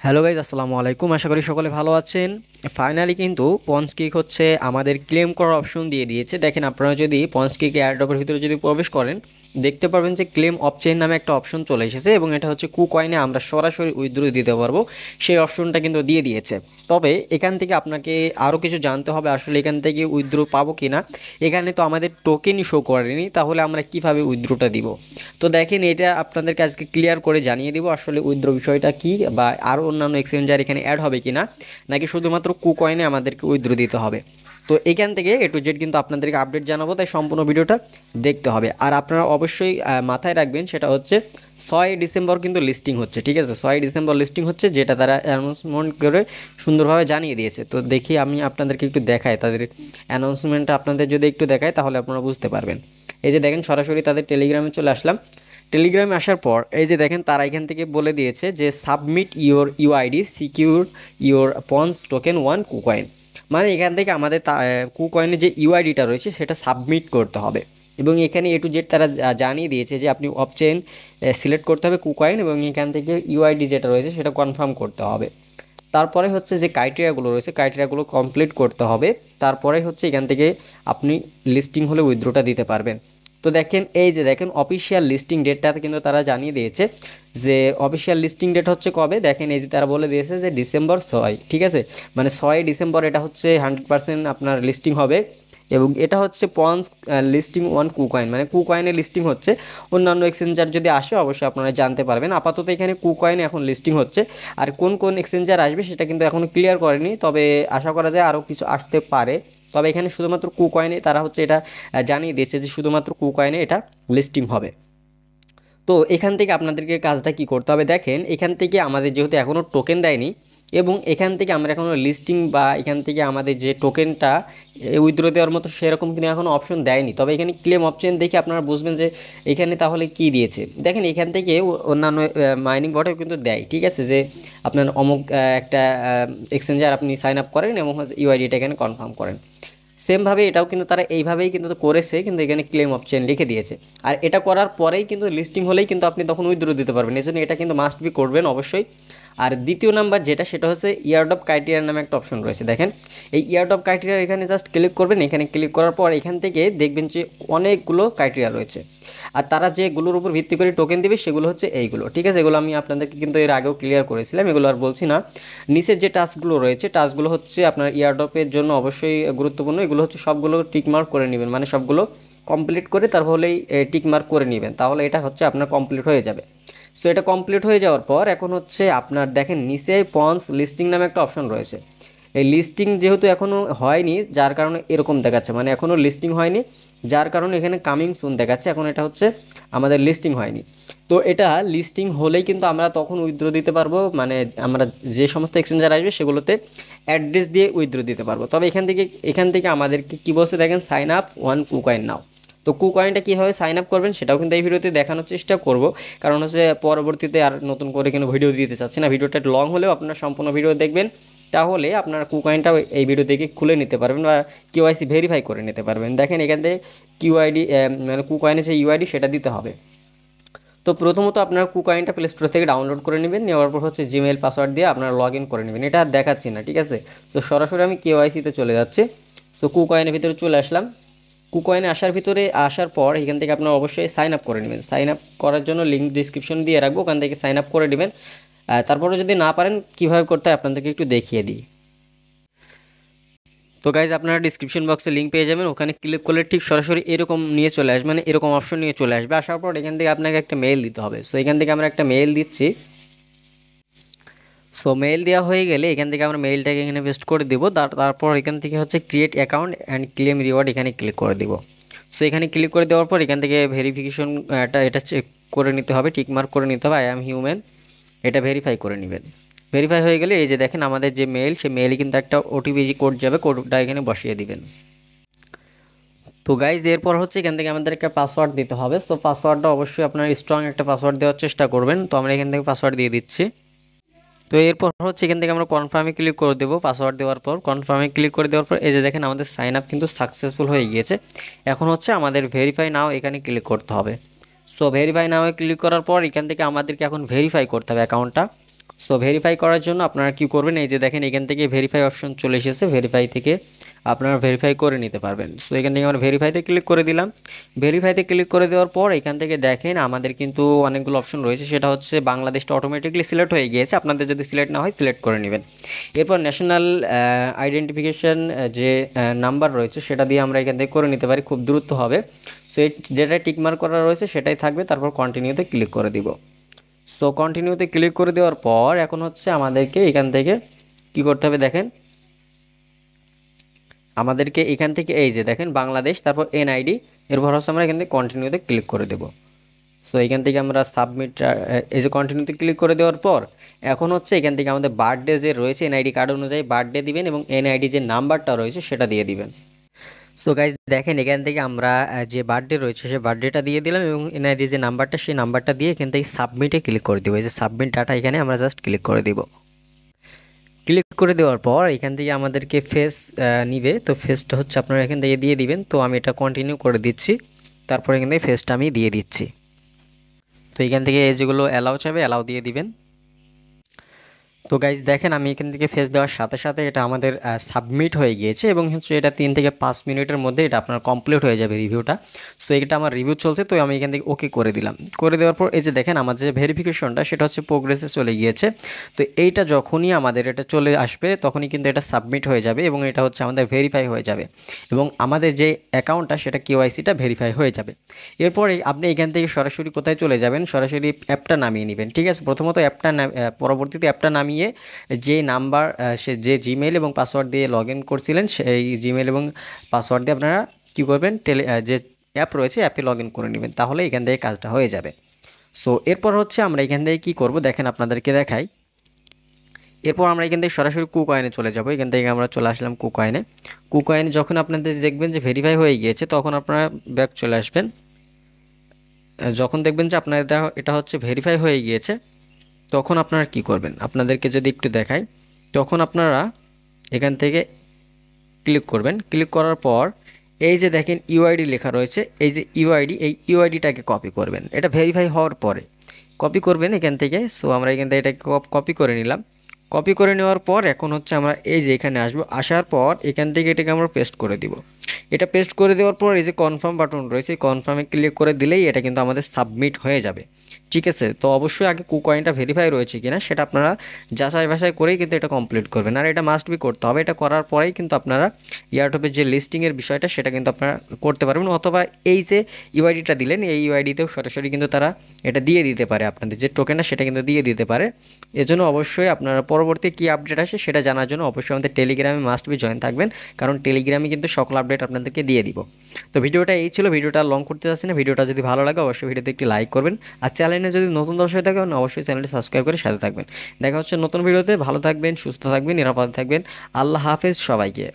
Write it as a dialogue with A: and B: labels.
A: Hello guys, আসসালামু আলাইকুম। আশা করি সকলে ভালো আছেন। ফাইনালি কিন্তু পঞ্চকিক হচ্ছে আমাদের ক্লেম করার অপশন দিয়ে দিয়েছে। দেখেন, আপনারা যদি পঞ্চকিক এয়ারড্রপের ভিতরে যদি প্রবেশ করেন, দেখতে পারবেন যে ক্লেম অপচেন নামে একটা অপশন চলে এসেছে এবং এটা হচ্ছে কুকয়েনে আমরা সরাসরি উইথড্র দিতে পারবো, সেই অপশনটা কিন্তু দিয়ে দিয়েছে। তবে এখান থেকে আপনাকে আরও কিছু জানতে হবে, আসলে এখান থেকে উইথড্র পাবো কি না। এখানে তো আমাদের টোকেনই শো করেনি, তাহলে আমরা কিভাবে উইথড্রটা দিব। তো দেখেন, এটা আপনাদেরকে আজকে ক্লিয়ার করে জানিয়ে দিব আসলে উইথড্র বিষয়টা কি, বা আরও অন্যান্য এক্সচেঞ্জার এখানে অ্যাড হবে কি না, নাকি শুধুমাত্র কুকয়েনে আমাদেরকে উইথড্র দিতে হবে। তো এখান থেকে এ টু জেড কিন্তু আপনাদেরকে আপডেট জানাবো, তাই সম্পূর্ণ ভিডিওটা দেখতে হবে। আর আপনারা অবশ্যই মাথায় রাখবেন, সেটা হচ্ছে 6 ডিসেম্বর কিন্তু লিস্টিং হচ্ছে, ঠিক আছে? 6 ডিসেম্বর লিস্টিং হচ্ছে, যেটা তারা অ্যানাউন্সমেন্ট করে সুন্দরভাবে জানিয়ে দিয়েছে। তো দেখি আমি আপনাদেরকে একটু দেখাই তাদের অ্যানাউন্সমেন্টটা, আপনাদের যদি একটু দেখায় তাহলে আপনারা বুঝতে পারবেন। এই যে দেখেন, সরাসরি তাদের টেলিগ্রামে চলে আসলাম। টেলিগ্রামে আসার পর এই যে দেখেন, তারা এখান থেকে বলে দিয়েছে যে submit your UID secure your ponds token one KuCoin. মানে এখান থেকে আমাদের কুকয়েনের যে ইউআইডিটা রয়েছে সেটা সাবমিট করতে হবে। এবং এখানে এ টু জেড তারা জানিয়ে দিয়েছে যে আপনি অপচেন সিলেক্ট করতে হবে কুকয়েন, এবং এখান থেকে ইউআইডি যেটা রয়েছে সেটা কনফার্ম করতে হবে। তারপরে হচ্ছে যে ক্রাইটেরিয়াগুলো রয়েছে, ক্রাইটেরিয়াগুলো কমপ্লিট করতে হবে। তারপরে হচ্ছে এখান থেকে আপনি লিস্টিং হলে উইথড্রটা দিতে পারবেন। তো দেখেন, এই যে দেখেন অফিসিয়াল লিস্টিং ডেটটাতে কিন্তু তারা জানিয়ে দিয়েছে যে অফিসিয়াল লিস্টিং ডেট হচ্ছে কবে। দেখেন, এই যে তারা বলে দিয়েছে যে ডিসেম্বর 6, ঠিক আছে? মানে 6 ডিসেম্বর এটা হচ্ছে 100% আপনার লিস্টিং হবে। এবং এটা হচ্ছে পন্স লিস্টিং ওয়ান কুকয়েন, মানে কুকয়েনের লিস্টিং হচ্ছে। অন্যান্য এক্সচেঞ্জার যদি আসে অবশ্যই আপনারা জানতে পারবেন। আপাতত এখানে কুকয়েন এখন লিস্টিং হচ্ছে। আর কোন কোন এক্সচেঞ্জার আসবে সেটা কিন্তু এখনও ক্লিয়ার করেনি, তবে আশা করা যায় আরও কিছু আসতে পারে। তবে এখানে শুধুমাত্র কুকয়েনে তারা হচ্ছে এটা জানিয়ে দিয়েছে যে শুধুমাত্র কুকয়েনে এটা লিস্টিং হবে। তো এখান থেকে আপনাদেরকে কাজটা কি করতে হবে, দেখেন এখান থেকে আমাদের যেহেতু এখনও টোকেন দেয়নি, এবং এখান থেকে আমরা এখনও লিস্টিং বা এখান থেকে আমাদের যে টোকেনটা উইথড্র দেওয়ার মতো সেরকম কিন্তু এখনও অপশন দেয়নি। তবে এখানে ক্লেম অপশন দেখে আপনারা বুঝবেন যে এখানে তাহলে কি দিয়েছে। দেখেন, এখান থেকে অন্যান্য মাইনিং বটেও কিন্তু দেয়, ঠিক আছে? যে আপনার অমুক একটা এক্সচেঞ্জার আপনি সাইন আপ করেন এবং হচ্ছে ইউআইডিটা এখানে কনফার্ম করেন। সেমভাবে এটাও কিন্তু তারা এইভাবেই কিন্তু করেছে, কিন্তু এখানে ক্লেম অপশন লিখে দিয়েছে। আর এটা করার পরেই কিন্তু লিস্টিং হলেই কিন্তু আপনি তখন উইথড্র দিতে পারবেন, এই জন্য এটা কিন্তু মাস্ট বি করবেন অবশ্যই। আর দ্বিতীয় নাম্বার যেটা, সেটা হচ্ছে ইয়ারড্রপ ক্রাইটেরিয়া নামে একটা অপশন রয়েছে। দেখেন, এই ইয়ারড্রপ ক্রাইটেরিয়া এখানে জাস্ট ক্লিক করবেন। এখানে ক্লিক করার পর এখান থেকে দেখবেন যে অনেকগুলো ক্রাইটেরিয়া রয়েছে। আর তারা যেগুলোর উপর ভিত্তি করে টোকেন দেবে সেগুলো হচ্ছে এইগুলো, ঠিক আছে? এগুলো আমি আপনাদেরকে কিন্তু এর আগেও ক্লিয়ার করেছিলাম, এগুলো আর বলছি না। নিচের যে টাস্কগুলো রয়েছে, টাস্কগুলো হচ্ছে আপনার ইয়ারড্রপের জন্য অবশ্যই গুরুত্বপূর্ণ। এগুলো হচ্ছে সবগুলো টিক মার্ক করে নেবেন, মানে সবগুলো কমপ্লিট করে তারপরেই টিক মার্ক করে নেবেন, তাহলে এটা হচ্ছে আপনার কমপ্লিট হয়ে যাবে। সো এটা কমপ্লিট হয়ে যাওয়ার পর এখন হচ্ছে আপনার দেখেন নিচে পন্স লিস্টিং নামে একটা অপশন রয়েছে। এই লিস্টিং যেহেতু এখনও হয়নি, যার কারণে এরকম দেখাচ্ছে, মানে এখনও লিস্টিং হয়নি, যার কারণে এখানে কামিং সুন দেখাচ্ছে। এখন এটা হচ্ছে আমাদের লিস্টিং হয়নি। তো এটা লিস্টিং হলেই কিন্তু আমরা তখন উইথড্র দিতে পারবো, মানে আমরা যে সমস্ত এক্সচেঞ্জার আসবে সেগুলোতে অ্যাড্রেস দিয়ে উইথড্র দিতে পারবো। তবে এখান থেকে আমাদেরকে কী বলছে দেখেন, সাইন আপ ওয়ান কুকয়েন নাও। তো কুকয়েনটা কীভাবে সাইন আপ করবেন সেটাও কিন্তু এই ভিডিওতে দেখানোর চেষ্টা করব, কারণ হচ্ছে পরবর্তীতে আর নতুন করে কিন্তু ভিডিও দিতে চাচ্ছি না। ভিডিওটা লং হলেও আপনারা সম্পূর্ণ ভিডিও দেখবেন, তাহলে আপনারা কুকয়েনটাও এই ভিডিও থেকে খুলে নিতে পারবেন বা কিউআইসি ভেরিফাই করে নিতে পারবেন। দেখেন, এখান থেকে কিউআইডি মানে কুকয়েনের যে ইউআইডি সেটা দিতে হবে। তো প্রথমত আপনারা কুকয়েনটা প্লে স্টোর থেকে ডাউনলোড করে নেবেন, নেওয়ার পর হচ্ছে জিমেল পাসওয়ার্ড দিয়ে আপনারা লগ ইন করে নেবেন। এটা আর দেখাচ্ছি না, ঠিক আছে? তো সরাসরি আমি কেওয়াইসিতে চলে যাচ্ছি। সো কুকয়েনের ভিতরে চলে আসলাম। কুকয়েনে আসার পর এখান থেকে আপনারা অবশ্যই সাইন আপ করে নেবেন। সাইন আপ করার জন্য লিঙ্ক ডিসক্রিপশন দিয়ে রাখবো, ওখান থেকে সাইন আপ করে নেবেন। তারপরে যদি না পারেন কীভাবে করতে হয় আপনাদেরকে একটু দেখিয়ে দিই। তো গাইজ, আপনারা ডিসক্রিপশন বক্সে লিঙ্ক পেয়ে যাবেন, ওখানে ক্লিক করলে ঠিক সরাসরি এরকম নিয়ে চলে আসবে, মানে এরকম অপশন নিয়ে চলে আসবে। আসার পর এখান থেকে আপনাকে একটা মেল দিতে হবে। সো এখান থেকে আমরা একটা মেল দিচ্ছি। সো মেল দেওয়া হয়ে গেলে এখান থেকে আমরা মেইলটাকে এখানে পেস্ট করে দেবো। তারপর এখান থেকে হচ্ছে create account and claim reward, এখানে ক্লিক করে দেবো। সো এখানে ক্লিক করে দেওয়ার পর এখান থেকে ভেরিফিকেশন এটা চেক করে নিতে হবে, টিকমার্ক করে নিতে হবে, আই অ্যাম হিউম্যান, এটা ভেরিফাই করে নেবেন। ভেরিফাই হয়ে গেলে এই যে দেখেন আমাদের যে মেল, সেই মেইলে কিন্তু একটা ওটিপি কোড যাবে, কোডটা এখানে বসিয়ে দিবেন। তো গাইজ, এরপর হচ্ছে এখান থেকে আমাদের একটা পাসওয়ার্ড দিতে হবে। সো পাসওয়ার্ডটা অবশ্যই আপনার স্ট্রং একটা পাসওয়ার্ড দেওয়ার চেষ্টা করবেন। তো আমরা এখান থেকে পাসওয়ার্ড দিয়ে দিচ্ছি। তো এরপর হচ্ছে এখান থেকে আমরা কনফার্মে ক্লিক করে দেবো। পাসওয়ার্ড দেওয়ার পর কনফার্মে ক্লিক করে দেওয়ার পর এই যে দেখেন আমাদের সাইন আপ কিন্তু সাকসেসফুল হয়ে গিয়েছে। এখন হচ্ছে আমাদের ভেরিফাই নাও এখানে ক্লিক করতে হবে। সো ভেরিফাই নাও ক্লিক করার পর এখান থেকে আমাদেরকে এখন ভেরিফাই করতে হবে অ্যাকাউন্টটা। সো ভেরিফাই করার জন্য আপনারা কি করবেন, এই যে দেখেন এখান থেকে ভেরিফাই অপশন চলে এসেছে, ভেরিফাই থেকে আপনারা ভেরিফাই করে নিতে পারবেন। সো এখান থেকে আমরা ভেরিফাইতে ক্লিক করে দিলাম। ভেরিফাইতে ক্লিক করে দেওয়ার পর এখান থেকে দেখেন আমাদের কিন্তু অনেকগুলো অপশন রয়েছে, সেটা হচ্ছে বাংলাদেশটা অটোমেটিকলি সিলেক্ট হয়ে গিয়েছে, আপনাদের যদি সিলেক্ট না হয় সিলেক্ট করে নেবেন। এরপর ন্যাশনাল আইডেন্টিফিকেশন যে নাম্বার রয়েছে সেটা দিয়ে আমরা এখান থেকে করে নিতে পারি, খুব দ্রুত হবে। সো যেটা টিকমার্ক করা রয়েছে সেটাই থাকবে, তারপর কন্টিনিউতে ক্লিক করে দিব। সো কন্টিনিউতে ক্লিক করে দেওয়ার পর এখন হচ্ছে আমাদেরকে এখান থেকে কি করতে হবে দেখেন, আমাদেরকে এখান থেকে এই যে দেখেন বাংলাদেশ, তারপর এনআইডি, এরপর হচ্ছে আমরা এখান থেকে কন্টিনিউতে ক্লিক করে দেব। সো এখান থেকে আমরা সাবমিট, এই যে কন্টিনিউতে ক্লিক করে দেওয়ার পর এখন হচ্ছে এখান থেকে আমাদের বার্থডে যে রয়েছে এনআইডি কার্ড অনুযায়ী বার্থডে দিবেন এবং এনআইডি যে নাম্বারটা রয়েছে সেটা দিয়ে দিবেন। সো গাইজ দেখেন এখান থেকে আমরা যে বার্থডে রয়েছে সেই বার্থডেটা দিয়ে দিলাম এবং এনআইডি যে নাম্বারটা সেই নাম্বারটা দিয়ে এখান থেকে সাবমিটে ক্লিক করে দেবো। এই যে সাবমিট ডাটা এখানে আমরা জাস্ট ক্লিক করে দিব। ক্লিক করে দেওয়ার পর এখান থেকে আমাদেরকে ফেস নিবে, তো ফেসটা হচ্ছে আপনারা এখান থেকে দিয়ে দিবেন। তো আমি এটা কন্টিনিউ করে দিচ্ছি, তারপর এখান থেকে ফেসটা আমি দিয়ে দিচ্ছি। তো এখান থেকে যেগুলো অ্যালাউ চাইবে অ্যালাউ দিয়ে দিবেন। তো গাইজ দেখেন আমি এখান থেকে ফেস দেওয়ার সাথে সাথে এটা আমাদের সাবমিট হয়ে গিয়েছে এবং হচ্ছে এটা 3 থেকে 5 মিনিটের মধ্যে এটা আপনার কমপ্লিট হয়ে যাবে রিভিউটা। সো এটা আমার রিভিউ চলছে, তো আমি এখান থেকে ওকে করে দিলাম। করে দেওয়ার পর এই যে দেখেন আমার যে ভেরিফিকেশনটা সেটা হচ্ছে প্রোগ্রেসে চলে গিয়েছে। তো এইটা যখনই আমাদের এটা চলে আসবে তখনই কিন্তু এটা সাবমিট হয়ে যাবে এবং এটা হচ্ছে আমাদের ভেরিফাই হয়ে যাবে এবং আমাদের যে অ্যাকাউন্টটা সেটা কেওয়াইসিটা ভেরিফাই হয়ে যাবে। এরপরে আপনি এখান থেকে সরাসরি কোথায় চলে যাবেন, সরাসরি অ্যাপটা নামিয়ে নেবেন। ঠিক আছে, প্রথমত অ্যাপটা পরবর্তীতে অ্যাপটা নামিয়ে যে নাম্বার সে যে জিমেইল এবং পাসওয়ার্ড দিয়ে লগ ইন করছিলেন সেই জিমেইল এবং পাসওয়ার্ড দিয়ে আপনারা কী করবেন, যে অ্যাপ রয়েছে অ্যাপে লগ ইন করে নেবেন, তাহলে এখান থেকে কাজটা হয়ে যাবে। সো এরপর হচ্ছে আমরা এখান থেকে কী করব দেখেন আপনাদেরকে দেখাই। এরপর আমরা এখান থেকে সরাসরি কুকয়েনে চলে যাব। এখান থেকে আমরা চলে আসলাম কুকয়েনে। কুকয়েনে যখন আপনাদের দেখবেন যে ভেরিফাই হয়ে গিয়েছে তখন আপনারা ব্যাক চলে আসবেন। যখন দেখবেন যে আপনার এটা হচ্ছে ভেরিফাই হয়ে গিয়েছে তখন আপনারা কি করবেন, আপনাদেরকে যদি একটু দেখাই, তখন আপনারা এখান থেকে ক্লিক করবেন। ক্লিক করার পর এই যে দেখেন ইউআইডি লেখা রয়েছে, এই যে ইউআইডি, এই ইউআইডিটাকে কপি করবেন। এটা ভেরিফাই হওয়ার পরে কপি করবেন এখান থেকে। সো আমরা এখান থেকে এটাকে কপি করে নিলাম। কপি করে নেওয়ার পর এখন হচ্ছে আমরা এই যে এখানে আসবো, আসার পর এখান থেকে এটাকে আমরা পেস্ট করে দিব। এটা পেস্ট করে দেওয়ার পর এই যে কনফার্ম বাটন রয়েছে এই কনফার্মে ক্লিক করে দিলেই এটা কিন্তু আমাদের সাবমিট হয়ে যাবে। ঠিক আছে, তো অবশ্যই আগে কুকয়েনটা ভেরিফাই রয়েছে কিনা সেটা আপনারা যাচাই বাছাই করেই কিন্তু এটা কমপ্লিট করবেন, আর এটা মাস্ট বি করতে হবে। এটা করার পরেই কিন্তু আপনারা এয়ারড্রপের যে লিস্টিংয়ের বিষয়টা সেটা কিন্তু আপনারা করতে পারবেন, অথবা এই যে ইউআইডিটা দিলেন এই ইউআইডিতেও সরাসরি কিন্তু তারা এটা দিয়ে দিতে পারে, আপনাদের যে টোকেনটা সেটা কিন্তু দিয়ে দিতে পারে। এজন্য অবশ্যই আপনারা পরবর্তী কী আপডেট আসে সেটা জানার জন্য অবশ্যই আমাদের টেলিগ্রামে মাস্ট বি জয়েন থাকবেন, কারণ টেলিগ্রামে কিন্তু সকল আপডেট আপনাদেরকে দিয়ে দিব। তো ভিডিওটা এই ছিল, ভিডিওটা লং করতে যাচ্ছি না। ভিডিওটা যদি ভালো লাগে অবশ্যই ভিডিওতে একটি লাইক করবেন, আর চ্যানেলে যদি নতুন দর্শক হয়ে থাকেন অবশ্যই চ্যানেলটি সাবস্ক্রাইব করে সাথে থাকবেন। দেখা হচ্ছে নতুন ভিডিওতে। ভালো থাকবেন, সুস্থ থাকবেন, নিরাপদে থাকবেন। আল্লাহ হাফেজ সবাইকে।